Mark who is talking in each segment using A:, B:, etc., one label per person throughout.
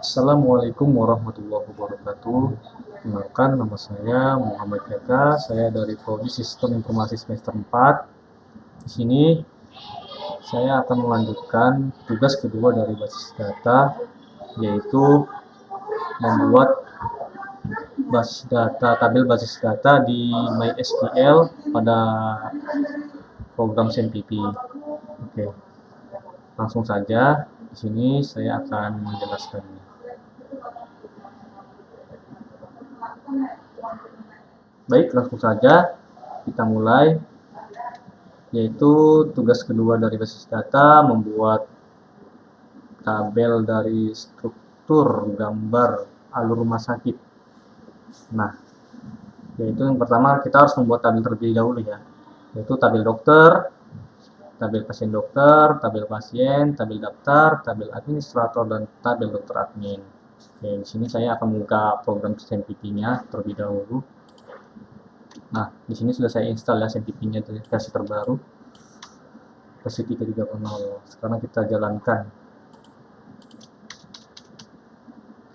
A: Assalamualaikum warahmatullahi wabarakatuh. Kenalkan, nama saya Muhammad Eka. Saya dari Prodi Sistem Informasi semester 4. Di sini saya akan melanjutkan tugas kedua dari basis data, yaitu membuat basis data, tabel basis data di MySQL pada program SNMP. Oke, langsung saja. Di sini saya akan menjelaskannya. Baik, langsung saja kita mulai, yaitu tugas kedua dari basis data membuat tabel dari struktur gambar alur rumah sakit. Nah, yaitu yang pertama kita harus membuat tabel terlebih dahulu ya, yaitu tabel dokter, tabel pasien dokter, tabel pasien, tabel daftar, tabel administrator, dan tabel dokter admin. Oke, di sini saya akan membuka program SNMP-nya terlebih dahulu. Nah, di sini sudah saya install ya SNMP-nya versi terbaru, versi 3.3.0. Sekarang kita jalankan.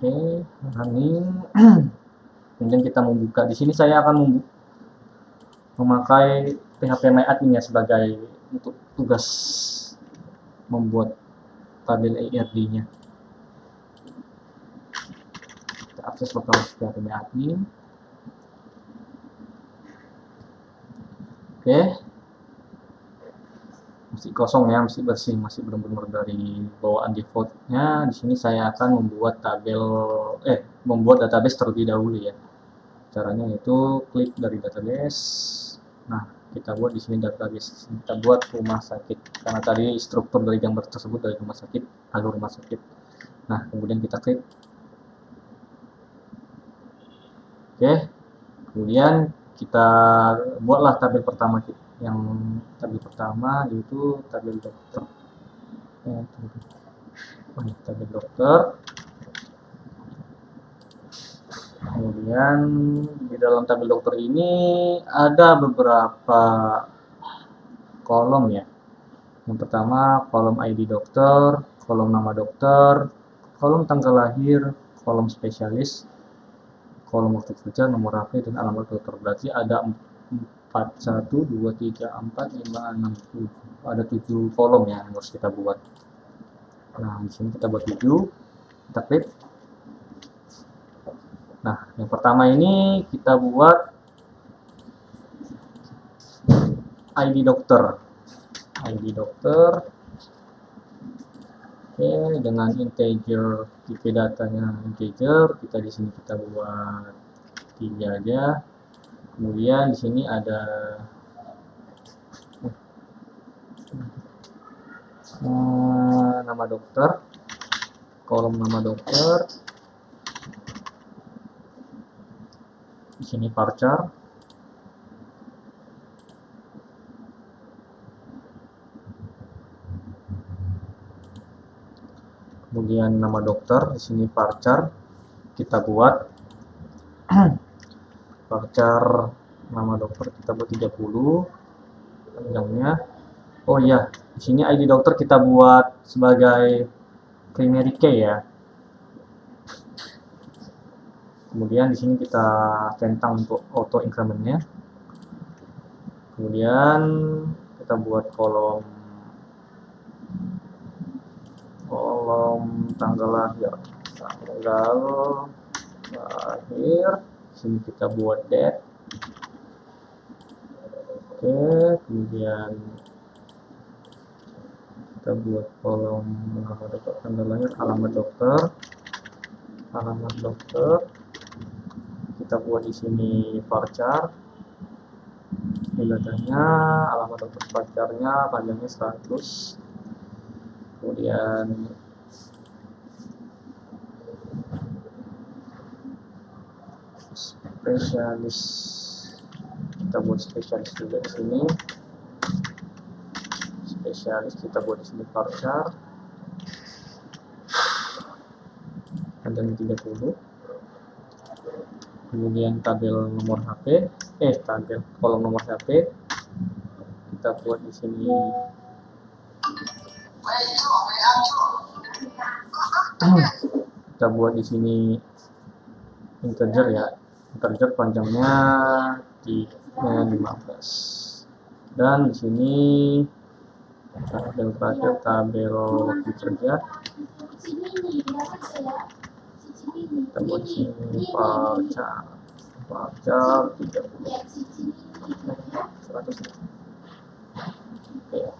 A: Oke, running. Kemudian kita membuka. Di sini saya akan memakai PHP MyAdmin ya sebagai untuk tugas membuat tabel ERD-nya. Kita akses lokal PHP MyAdmin. Oke, masih kosong ya, masih bersih, masih benar-benar dari bawaan defaultnya. Di sini saya akan membuat membuat database terlebih dahulu ya. Caranya yaitu klik dari database. Nah, kita buat di sini database. Kita buat rumah sakit karena tadi struktur dari gambar tersebut dari rumah sakit, alur rumah sakit. Nah, kemudian kita klik. Oke, kemudian kita buatlah tabel pertama kita. Yang tabel pertama yaitu tabel dokter. Tabel dokter. Kemudian di dalam tabel dokter ini ada beberapa kolom ya. Yang pertama kolom ID dokter, kolom nama dokter, kolom tanggal lahir, kolom spesialis, kolom waktu kerja, nomor HP, dan alamat dokter. Berarti ada 4, 1, 2, 3, 4, 5, 6, 7. Ada 7 kolom ya yang harus kita buat. Nah, di sini kita buat 7. Kita klik. Nah, yang pertama ini kita buat ID dokter. ID dokter. Oke, dengan integer, tipe datanya integer. Kita di sini kita buat 3 aja. Kemudian di sini ada nama dokter, kolom nama dokter. Di sini varchar. Kemudian nama dokter, di sini varchar. Kita buat varchar nama dokter kita buat 30 panjangnya. Oh iya, di sini ID dokter kita buat sebagai primary key ya. Kemudian di sini kita centang untuk auto incrementnya. Kemudian kita buat kolom tanggal lahir. Di sini kita buat date. Oke, kemudian kita buat kolom nama dokter, tanggal lahir, alamat dokter, kita buat di sini varchar, datanya, alamat dokter varcharnya panjangnya 100, kemudian spesialis, kita buat spesialis juga di sini. Spesialis kita buat di sini varchar, panjangnya 30. Kemudian tabel nomor HP, tabel kolom nomor HP kita buat di sini kita buat di sini integer ya, integer panjangnya 15, dan di sini tabel terakhir tabel kerja kita buat di sini varchar 30 100. Oke,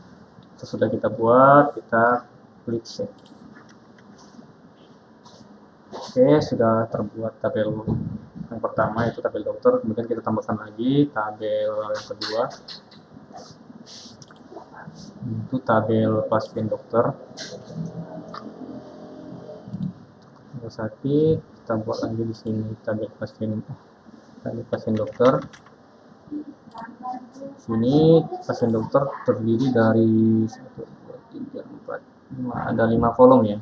A: sesudah kita buat, kita klik save. Oke, sudah terbuat tabel yang pertama, yaitu tabel dokter. Kemudian kita tambahkan lagi tabel yang kedua, itu tabel pasien dokter. Kita buat lagi di sini tabel pasien dokter. Sini pasien dokter terdiri dari 1, 2, 3, 4, 5, ada 5 kolom ya.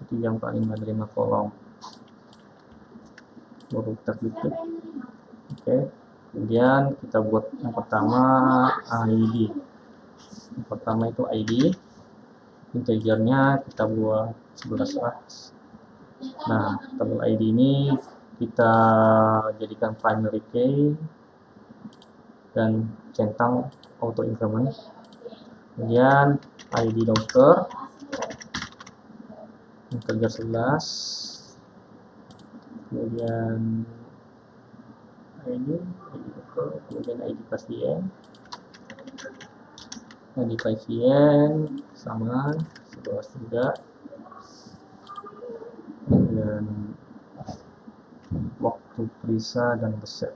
A: 3, 4, 5, ada 5 kolom. Baru kita klik. Oke, kemudian kita buat yang pertama ID. Yang pertama itu ID, integernya kita buat 11. Nah, tabel ID ini kita jadikan primary key dan centang auto increment. Kemudian ID dokter integer 11, kemudian ID dokter, kemudian ID pasien sama 11 juga, kemudian waktu periksa dan resep.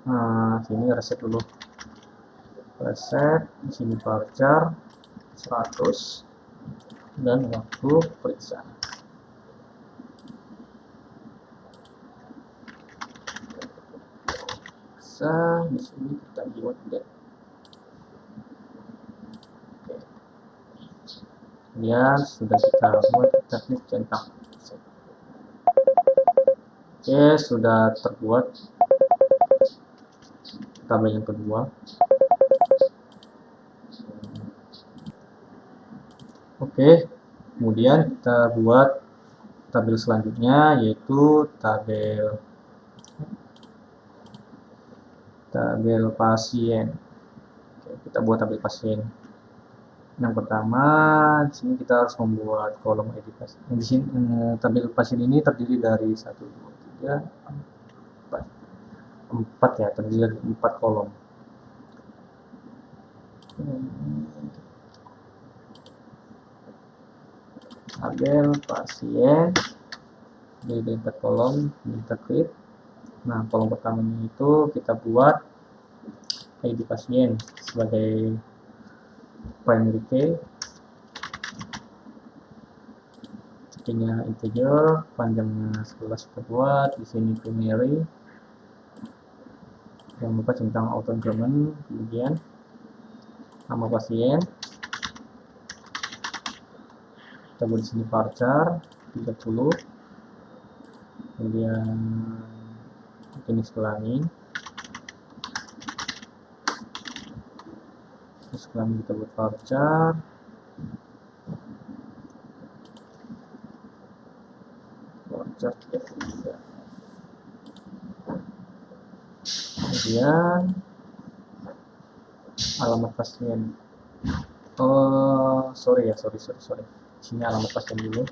A: Nah, sini resep dulu. Resep di sini varchar 100 dan waktu periksa. Di sini kita buat date. Oke. Kemudian sudah kita buat, kita klik centang. Oke, sudah terbuat tabel yang kedua. Oke, kemudian kita buat tabel selanjutnya, yaitu tabel pasien. Oke, kita buat tabel pasien. Yang pertama, di sini kita harus membuat kolom ID pasien. Di sini tabel pasien ini terdiri dari 1, 2, 3, 4 ya, terdiri dari 4 kolom. Tabel pasien dari 4 kolom, kita klik. Nah, kolom pertamanya itu kita buat ID pasien sebagai primary key, keynya integer, panjangnya 11 kita buat. Di sini primary, jangan lupa centang auto increment. Kemudian nama pasien kita buat di sini varchar 30, kemudian jenis kelamin, kita buat varchar, kemudian alamat pasien. Sorry. Sini alamat pasien dulu.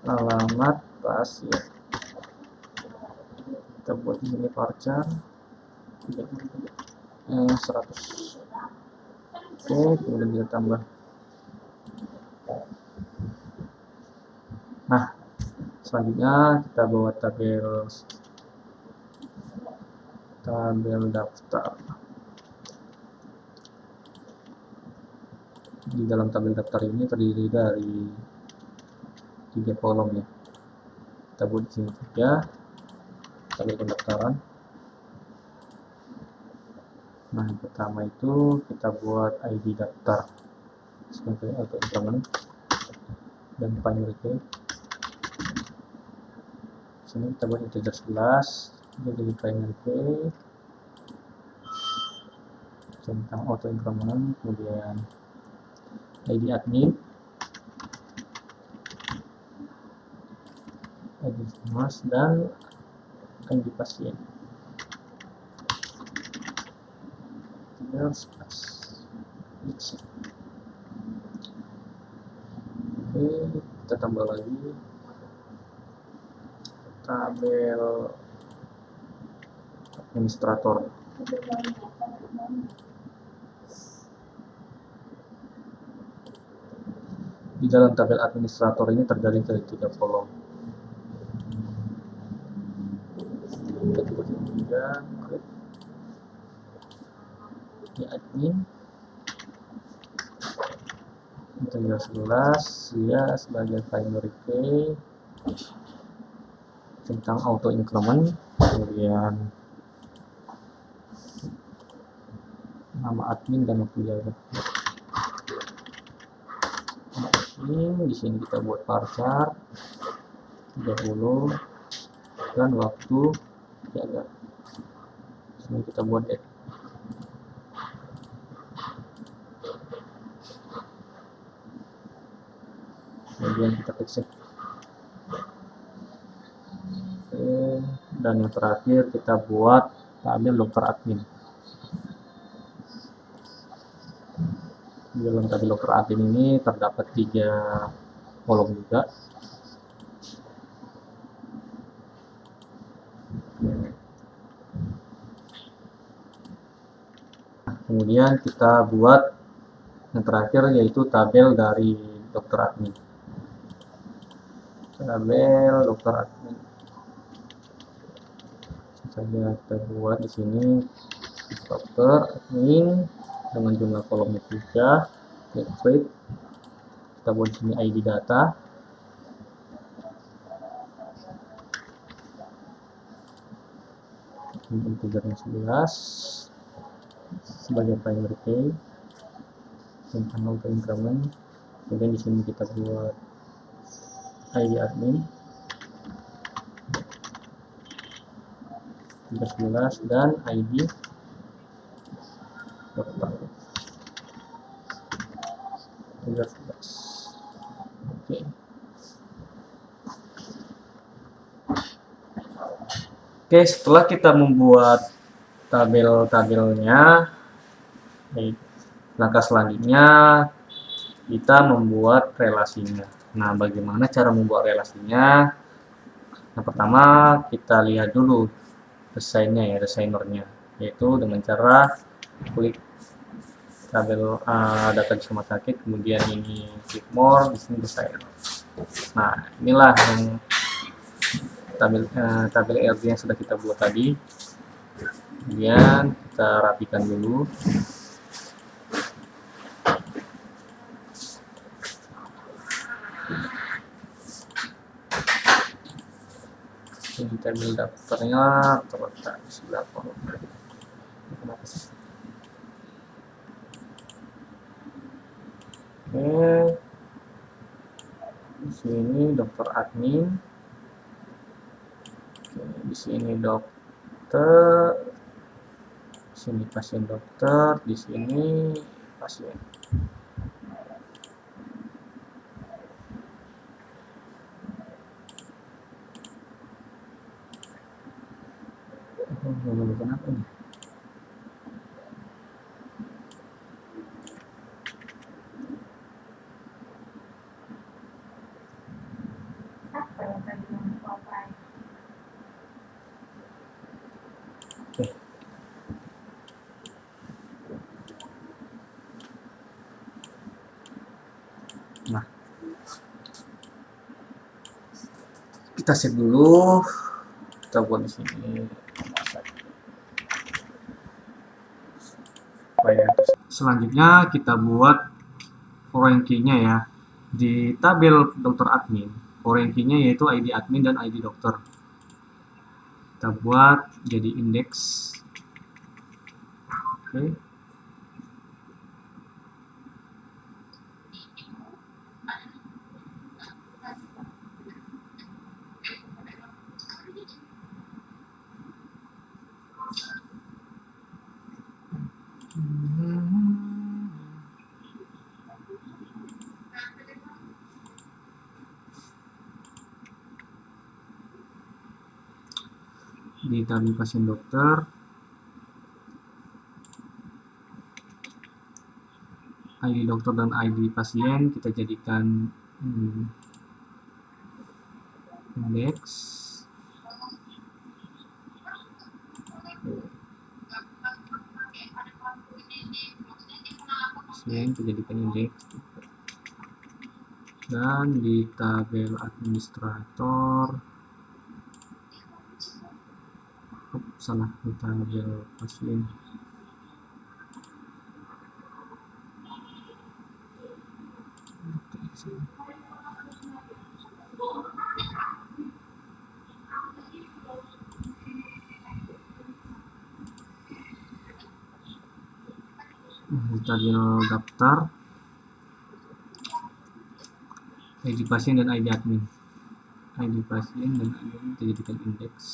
A: Alamat pasien kita buat di sini varchar 100. Oke, kemudian kita tambah. Nah, selanjutnya kita buat tabel daftar. Di dalam tabel daftar ini terdiri dari 3 kolom ya. Kita buat di sini 3 tabel pendaftaran. Nah, yang pertama itu kita buat ID daftar sebagai auto increment dan primary key. Sini kita buat integer 11, jadi primary key, centang auto increment, kemudian ID admin, ID mas, dan ID pasien. Oke, kita tambah lagi tabel administrator. Di dalam tabel administrator ini terdiri dari 3 kolom. Kita coba juga klik di admin, integer 11 ya sebagai primary key, tentang auto increment, kemudian nama admin dan waktu jaga. Nama admin di sini kita buat varchar 30 dan waktu jaga. Di sini kita buat date. Kemudian kita klik save. Oke, dan yang terakhir kita buat tabel dokter admin. Di dalam tabel dokter admin ini terdapat 3 kolom juga. Kemudian kita buat yang terakhir yaitu tabel dari dokter admin. Tabel dokter admin saja kita buat di sini dokter admin dengan jumlah kolomnya 3. Klik, kita buat di sini ID data, integernya 11 sebagai primary key, tentang auto increment. Kemudian di sini kita buat ID admin 11 dan ID dokter 11. Oke. Oke, setelah kita membuat tabel-tabelnya, langkah selanjutnya kita membuat relasinya. Nah, bagaimana cara membuat relasinya? Yang pertama kita lihat dulu desainnya ya, desainernya, yaitu dengan cara klik tabel data di rumah sakit, kemudian ini klik more, di sini desainer. Nah, inilah yang tabel RG yang sudah kita buat tadi. Kemudian kita rapikan dulu. Ini tabel daftarnya terletak di sebelah kolom. Kenapa sih? Oke, di sini dokter admin, oke, di sini dokter, di sini pasien dokter, di sini pasien. Kenapa nih? Oke. Nah, kita save dulu. Kita buat di sini. Selanjutnya kita buat foreign key-nya ya. Di tabel dokter admin, foreign key-nya yaitu ID admin dan ID dokter. Kita buat jadi indeks. Oke. di tabel pasien dokter, ID dokter dan ID pasien kita jadikan indeks. Pasien kita jadikan indeks. Dan di tabel administrator, salah, di tabel pasien. Di tabel daftar, ID pasien dan ID admin. ID pasien dan admin kita jadikan indeks.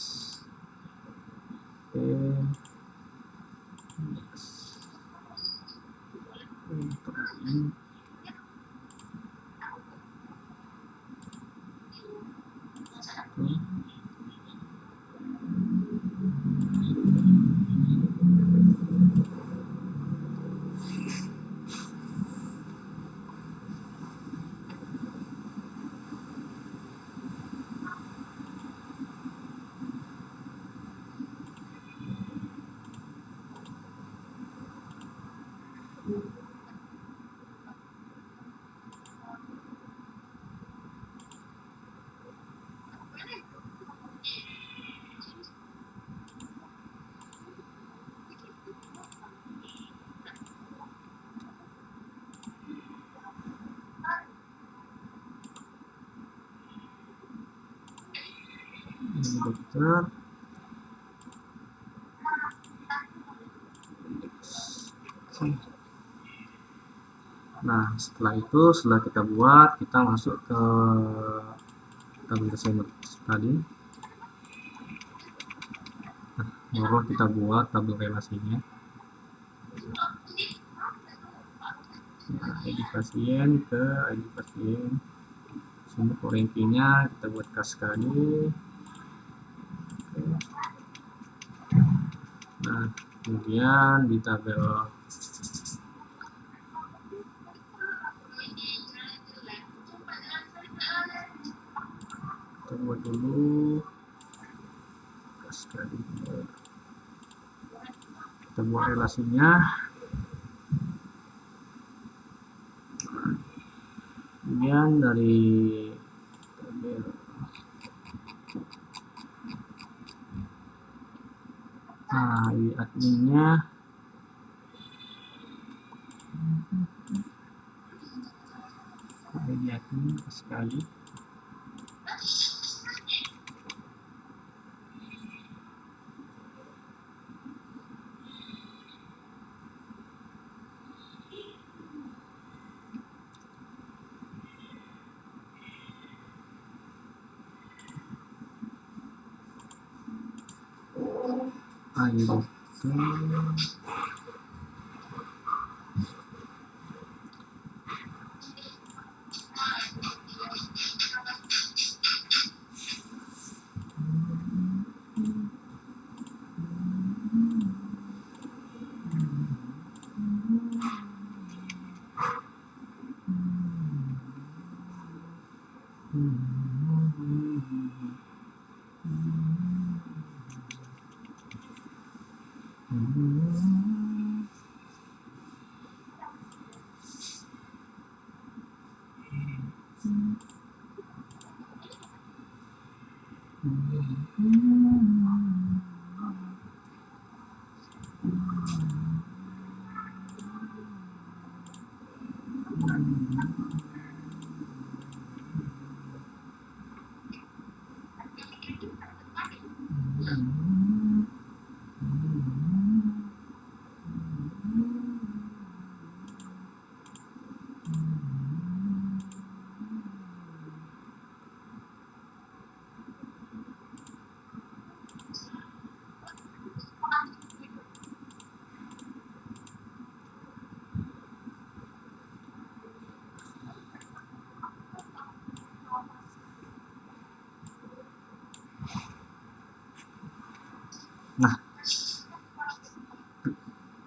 A: Indeks. Dokter. Nah, setelah itu, setelah kita buat, kita masuk ke tabel assignment tadi. Nah, baru kita buat tabel relasinya. Nah, ID pasien ke ID pasien. Sini rankingnya kita buat kaskade. Nah, kemudian di tabel kita buat dulu kaskade. Kita buat relasinya. Kemudian dari tabel ID adminnya ID admin sekali. ID dokter.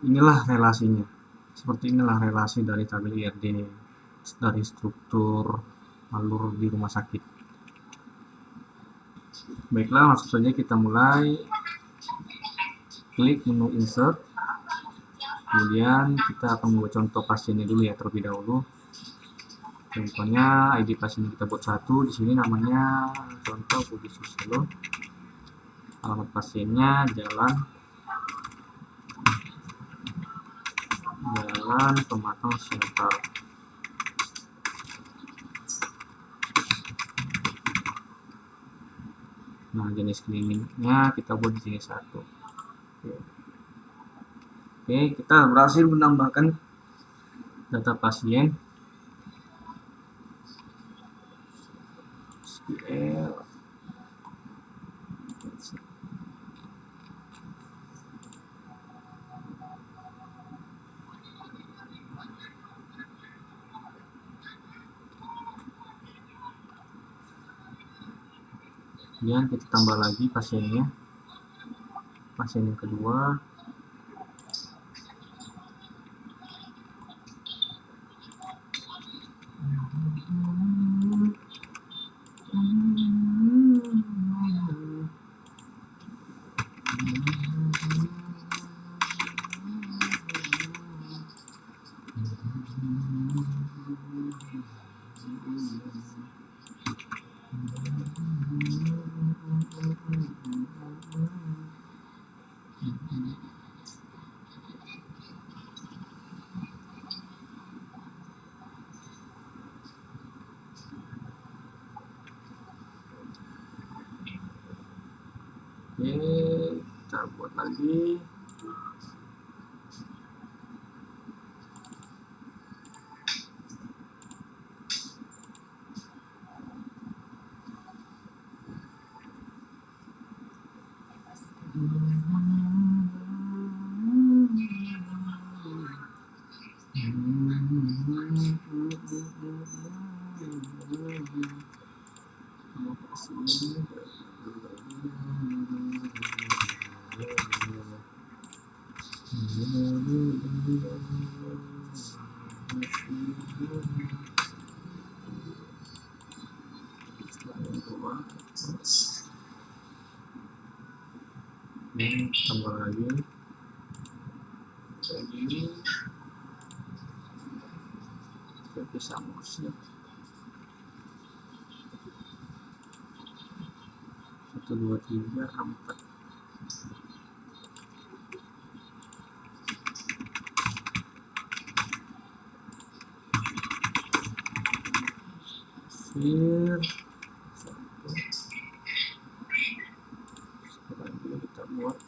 A: inilah relasinya. Seperti inilah relasi dari tabel IRD dari struktur alur di rumah sakit. Baiklah, langsung saja kita mulai. Klik menu insert, kemudian kita akan membuat contoh pasiennya dulu ya terlebih dahulu. Contohnya ID pasien kita buat satu, di sini namanya contoh Budi Susilo. Alamat pasiennya Jalan Pematang Siantar. Nah, jenis kliniknya kita buat di sini satu. Oke, kita berhasil menambahkan data pasien. SQL. Kemudian kita tambah lagi pasiennya, pasien yang kedua. Oke, kita buat lagi. Ini tambah lagi. Jadi bisa musik 1 2 3 4. Sekarang kita buat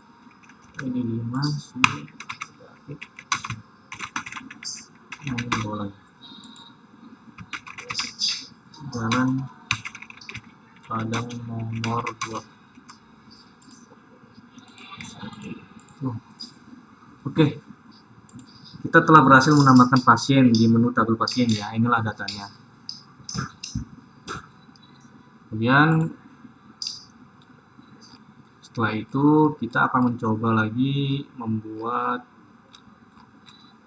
A: ini 5 main bola. Jalan Padang nomor 2. Oke, kita telah berhasil menambahkan pasien di menu tabel pasien ya. Inilah datanya. Kemudian setelah itu kita akan mencoba lagi membuat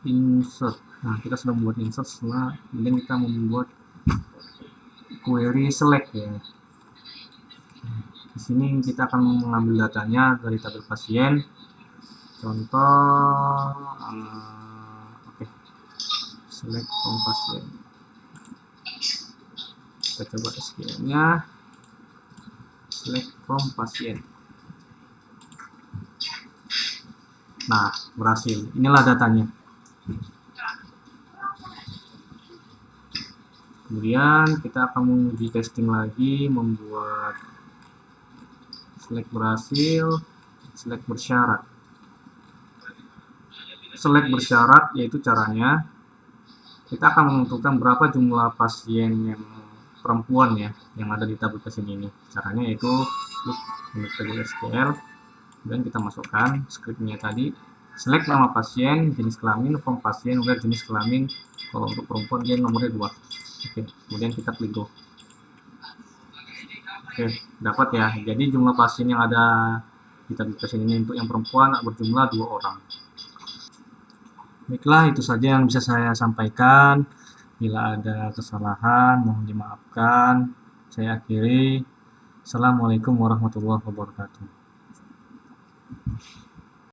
A: insert. Nah, kita sudah membuat insert, setelah kemudian kita membuat query select ya. Di sini kita akan mengambil datanya dari tabel pasien. Contoh, oke, select from pasien. Kita coba SQL-nya, select from pasien. Nah, berhasil. Inilah datanya. Kemudian kita akan menguji testing lagi, membuat select berhasil, select bersyarat. Select bersyarat yaitu caranya kita akan menentukan berapa jumlah pasien yang perempuan ya yang ada di tabel pasien ini. Caranya yaitu klik tabel SQL dan kita masukkan scriptnya tadi, select nama pasien, jenis kelamin, form pasien, udah jenis kelamin. Kalau untuk perempuan dia nomornya 2. Oke, kemudian kita klik go. Oke, dapat ya. Jadi jumlah pasien yang ada di tabel pasien ini untuk yang perempuan berjumlah 2 orang. Baiklah, itu saja yang bisa saya sampaikan. Bila ada kesalahan, mohon dimaafkan. Saya akhiri. Assalamualaikum warahmatullahi wabarakatuh.